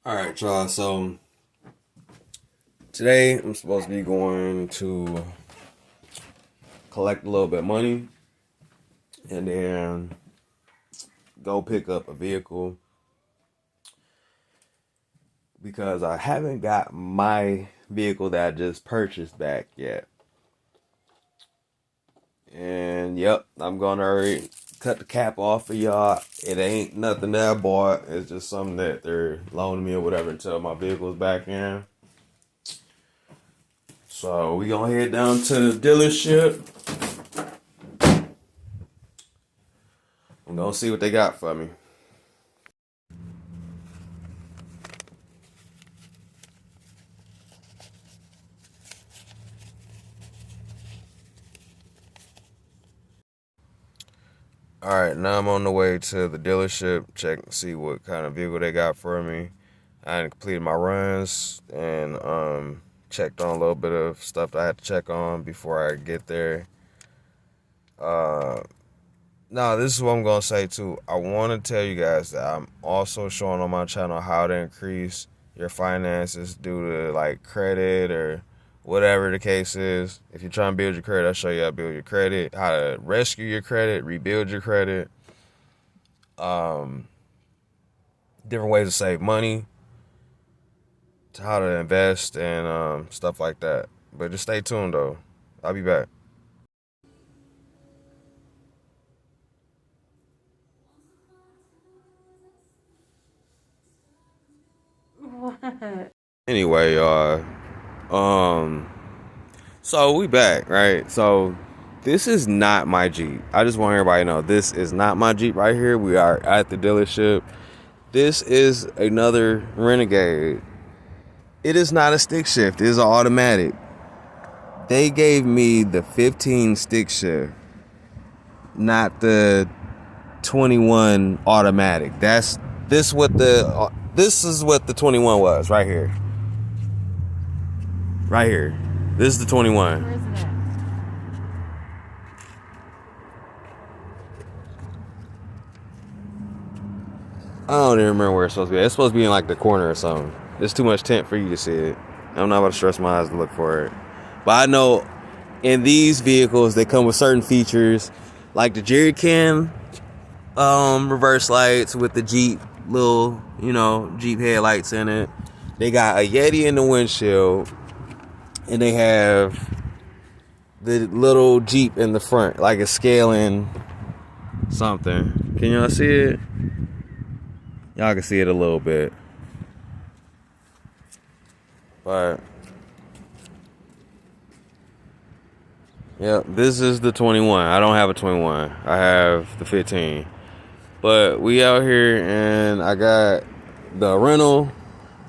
All right, y'all. So today I'm supposed to be going to collect a little bit of money and then go pick up a vehicle because I haven't got my vehicle that I just purchased back yet. And yep, I'm gonna already cut the cap off for y'all. It ain't nothing that I bought. It's just something that they're loaning me or whatever until my vehicle's back in. So we gonna head down to the dealership. I'm gonna see what they got for me. All right, now I'm on the way to the dealership. Check and see what kind of vehicle they got for me. I had completed my runs and checked on a little bit of stuff that I had to check on before I get there. Now, this is what I'm gonna say too. I want to tell you guys that I'm also showing on my channel how to increase your finances due to like credit or whatever the case is. If you're trying to build your credit, I'll show you how to build your credit, how to rescue your credit, rebuild your credit, different ways to save money, to how to invest and stuff like that. But just stay tuned though. I'll be back. What? Anyway, so we back, right? So this is not my Jeep. I just want everybody to know this is not my Jeep right here. We are at the dealership. This is another Renegade. It is not a stick shift. It is an automatic. They gave me the 15 stick shift, not the 21 automatic. This is what the 21 was right here. Right here. This is the 21. Where is it at? I don't even remember where it's supposed to be. It's supposed to be in like the corner or something. There's too much tent for you to see it. I'm not about to stress my eyes to look for it. But I know in these vehicles they come with certain features like the jerry can reverse lights with the Jeep little, Jeep headlights in it. They got a Yeti in the windshield and they have the little Jeep in the front, like a scaling something. Can y'all see it? Y'all can see it a little bit. But yeah, this is the 21. I don't have a 21. I have the 15. But we out here and I got the rental,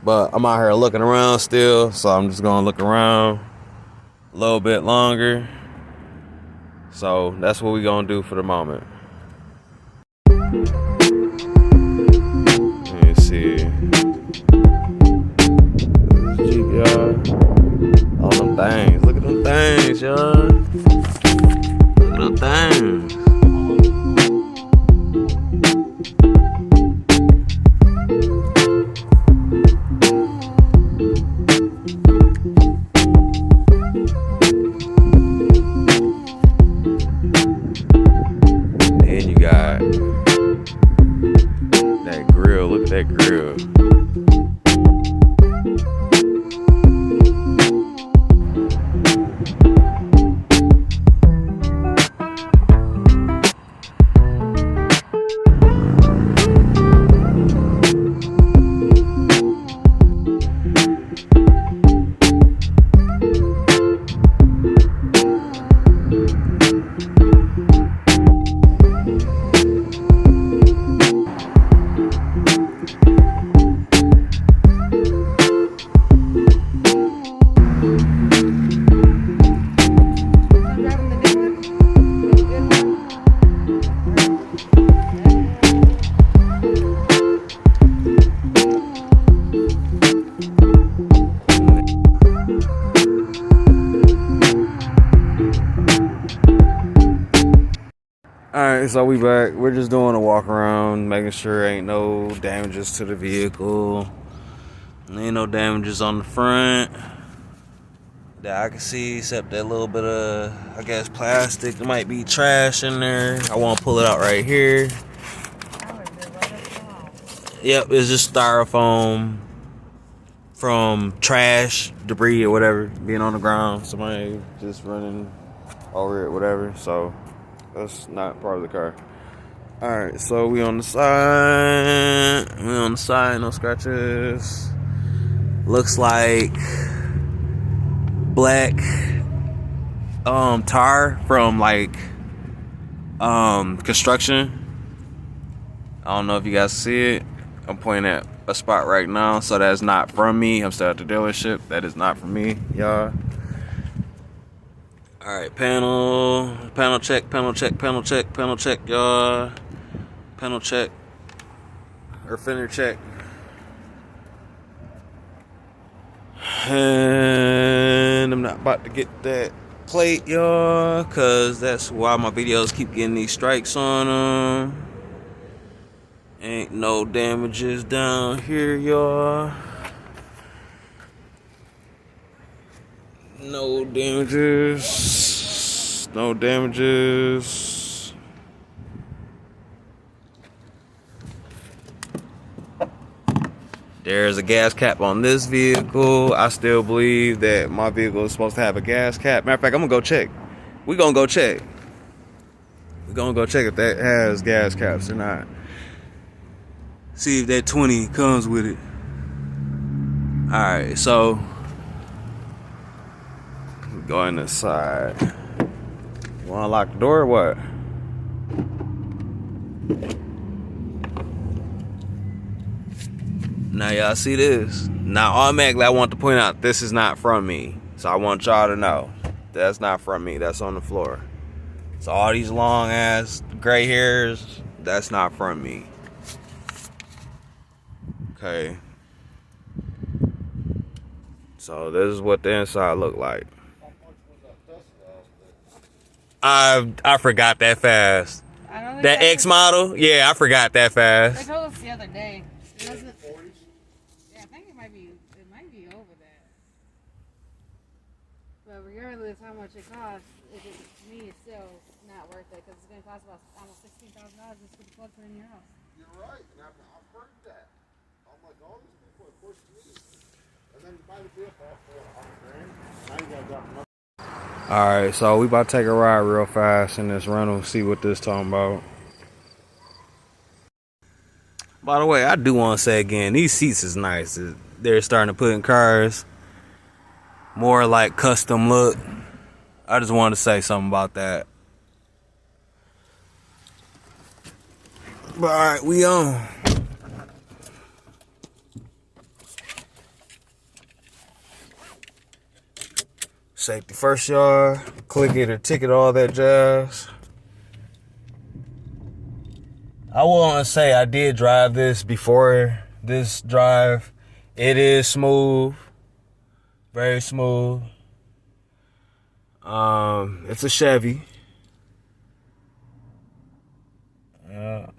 but I'm out here looking around still, so I'm just gonna look around a little bit longer. So that's what we gonna do for the moment. Let me see. Jeep, y'all. All them things. Look at them things, y'all. Look at them things. And you got that grill. Look at that grill. Alright, so we back. We're just doing a walk around, making sure ain't no damages to the vehicle. Ain't no damages on the front that I can see, except that little bit of, I guess, plastic. There might be trash in there. I want to pull it out right here. Yep, it's just styrofoam from trash, debris, or whatever being on the ground. Somebody just running over it, whatever. So that's not part of the car. All right, so we on the side. No scratches. Looks like black tar from like construction. I don't know if you guys see it. I'm pointing at a spot right now, so that's not from me. I'm still at the dealership. That is not from me, y'all. All right, panel check, y'all. Panel check or fender check. And I'm not about to get that plate, y'all, cause that's why my videos keep getting these strikes on them. Ain't no damages down here, y'all. No damages. No damages. There's a gas cap on this vehicle. I still believe that my vehicle is supposed to have a gas cap. Matter of fact, I'm gonna go check. We're gonna go check. We're gonna go check if that has gas caps or not. See if that 20 comes with it. Alright, so go in the side. You wanna lock the door or what? Now y'all see this. Now automatically I want to point out this is not from me. So I want y'all to know that's not from me. That's on the floor. So all these long ass gray hairs, that's not from me. Okay. So this is what the inside look like. I forgot that fast. That X model? Yeah, I forgot that fast. They told us the other day. It wasn't, yeah, I think it might be over that. But regardless how much it costs, to me it's still not worth it because it's going to cost about almost $16,000 just for the plug put in your house. You're right, and I've heard that. I'm like, all these people are pushing me. And then you buy the vehicle for $100,000. Now you gotta drop another. Alright, so we about to take a ride real fast in this rental, see what this talking about. By the way, I do want to say again, these seats is nice. They're starting to put in cars more like custom look. I just wanted to say something about that. But alright, we on. Safety first, y'all. Click it or ticket, all that jazz. I want to say I did drive this before this drive. It is smooth. Very smooth. It's a Chevy. Yeah.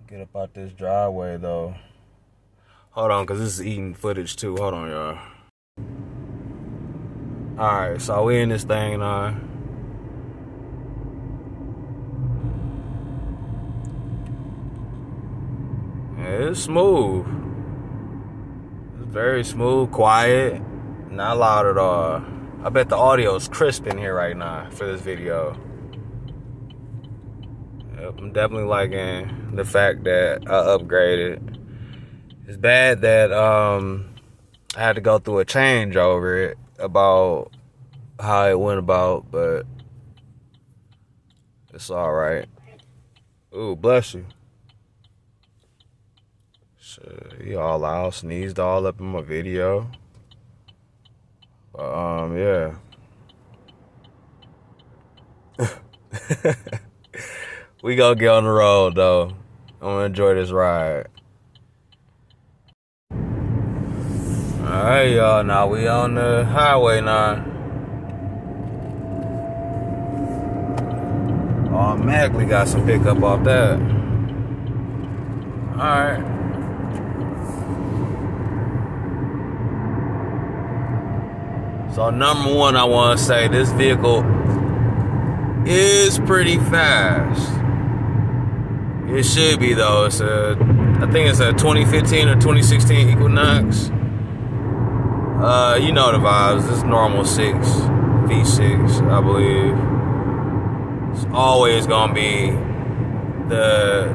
Get up out this driveway, though. Hold on, because this is eating footage, too. Hold on, y'all. Alright, so we in this thing now. Yeah, it's smooth. It's very smooth, quiet, not loud at all. I bet the audio is crisp in here right now for this video. Yep, I'm definitely liking the fact that I upgraded. It's bad that I had to go through a change over it about how it went about, but it's all right. Ooh, bless you. Shit, he all out, sneezed all up in my video. Yeah. We gonna get on the road though. I'm gonna enjoy this ride. Alright, y'all. Now we on the highway now. Automatically got some pickup off that. Alright. So number one, I want to say this vehicle is pretty fast. It should be though. I think it's a 2015 or 2016 Equinox. You know the vibes. It's normal V6, I believe. It's always gonna be the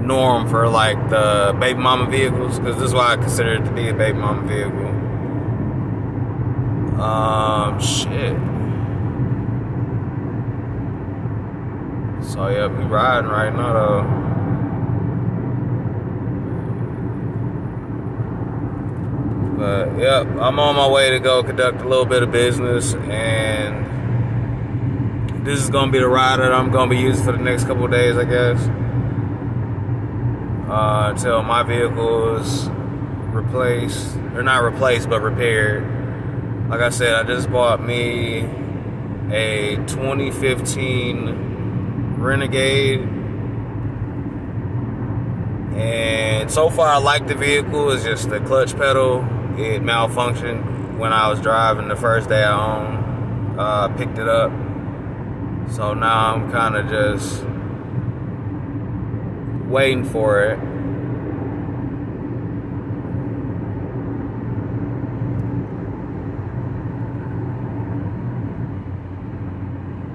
norm for like the baby mama vehicles, because this is why I consider it to be a baby mama vehicle. Shit. So yeah, we riding right now though. But yep, I'm on my way to go conduct a little bit of business, and this is gonna be the ride that I'm gonna be using for the next couple of days, I guess. Until my vehicle is replaced, or not replaced, but repaired. Like I said, I just bought me a 2015 Renegade, and so far I like the vehicle. It's just the clutch pedal, it malfunctioned when I was driving the first day I owned. Picked it up, so now I'm kind of just waiting for it.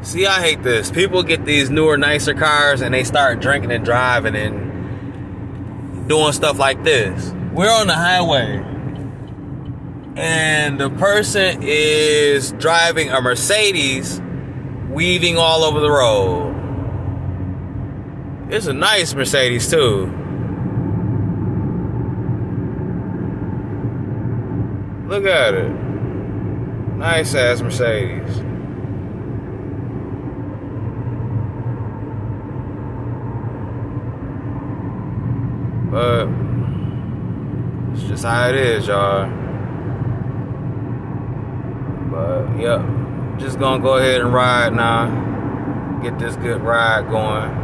See, I hate this. People get these newer, nicer cars and they start drinking and driving and doing stuff like this. We're on the highway and the person is driving a Mercedes, weaving all over the road. It's a nice Mercedes too. Look at it. Nice ass Mercedes. But it's just how it is, y'all. But yep, just gonna go ahead and ride now. Get this good ride going.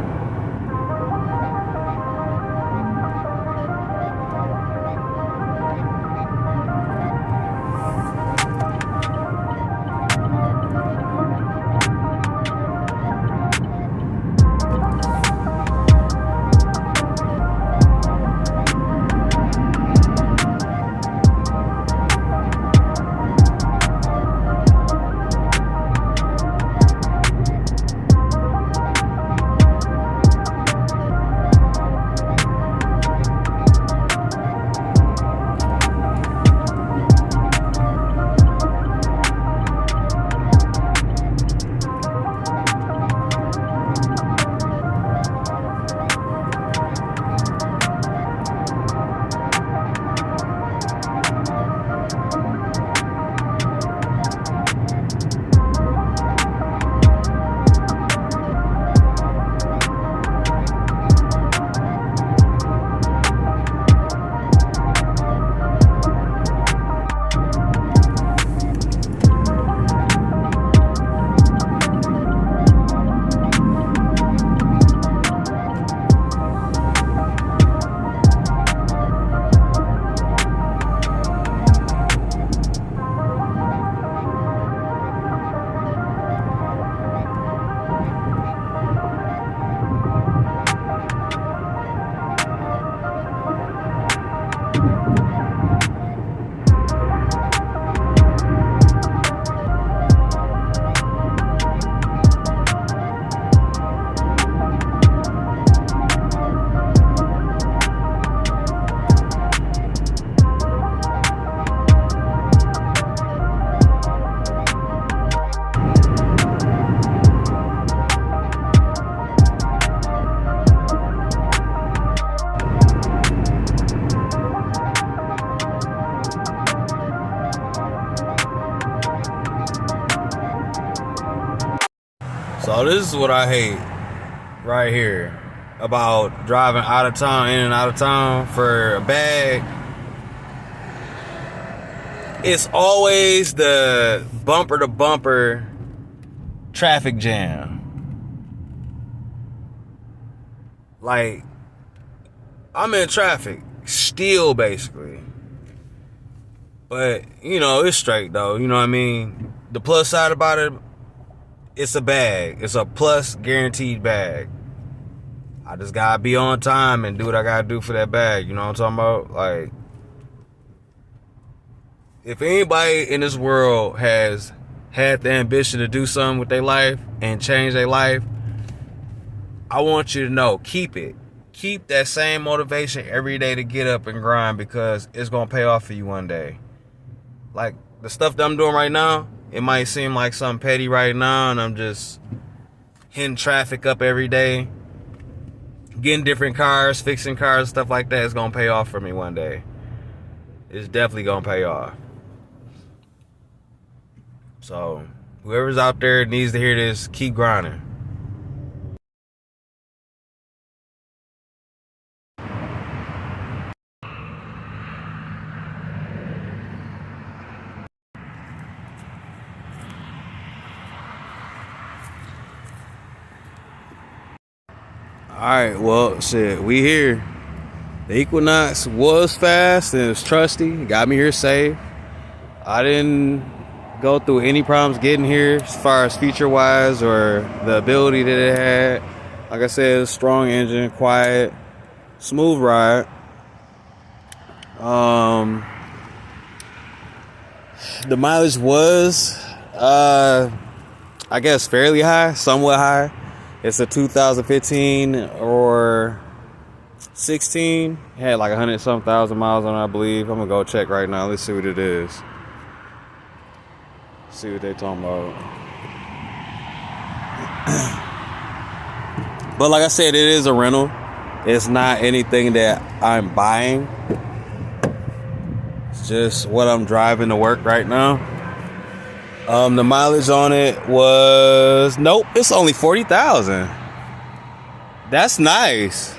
So this is what I hate right here about driving out of town, in and out of town for a bag. It's always the bumper to bumper traffic jam. Like, I'm in traffic still, basically. But, you know, it's straight, though. You know what I mean? The plus side about it, it's a bag. It's a plus guaranteed bag. I just gotta be on time and do what I gotta do for that bag. You know what I'm talking about? Like, if anybody in this world has had the ambition to do something with their life and change their life, I want you to know, keep it. Keep that same motivation every day to get up and grind, because it's gonna pay off for you one day. Like, the stuff that I'm doing right now, it might seem like something petty right now, and I'm just hitting traffic up every day, getting different cars, fixing cars, stuff like that. It's gonna pay off for me one day. It's definitely gonna pay off. So, whoever's out there needs to hear this, keep grinding. Alright, well, shit, we here. The Equinox was fast and it was trusty. Got me here safe. I didn't go through any problems getting here as far as feature-wise or the ability that it had. Like I said, strong engine, quiet, smooth ride. The mileage was, I guess, fairly high, somewhat high. It's a 2015 or 16. It had like 100-some thousand miles on it, I believe. I'm gonna go check right now. Let's see what it is. See what they talking about. But like I said, it is a rental. It's not anything that I'm buying. It's just what I'm driving to work right now. The mileage on it was, nope, it's only 40,000. That's nice.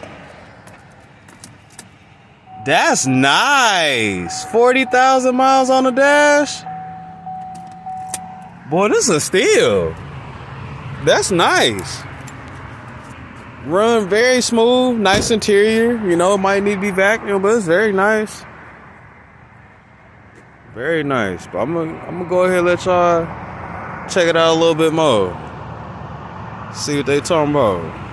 That's nice. 40,000 miles on the dash. Boy, this is a steal. That's nice. Run very smooth, nice interior. You know, it might need to be vacuumed, but it's very nice. Very nice. But I'm gonna go ahead and let y'all check it out a little bit more. See what they talking about.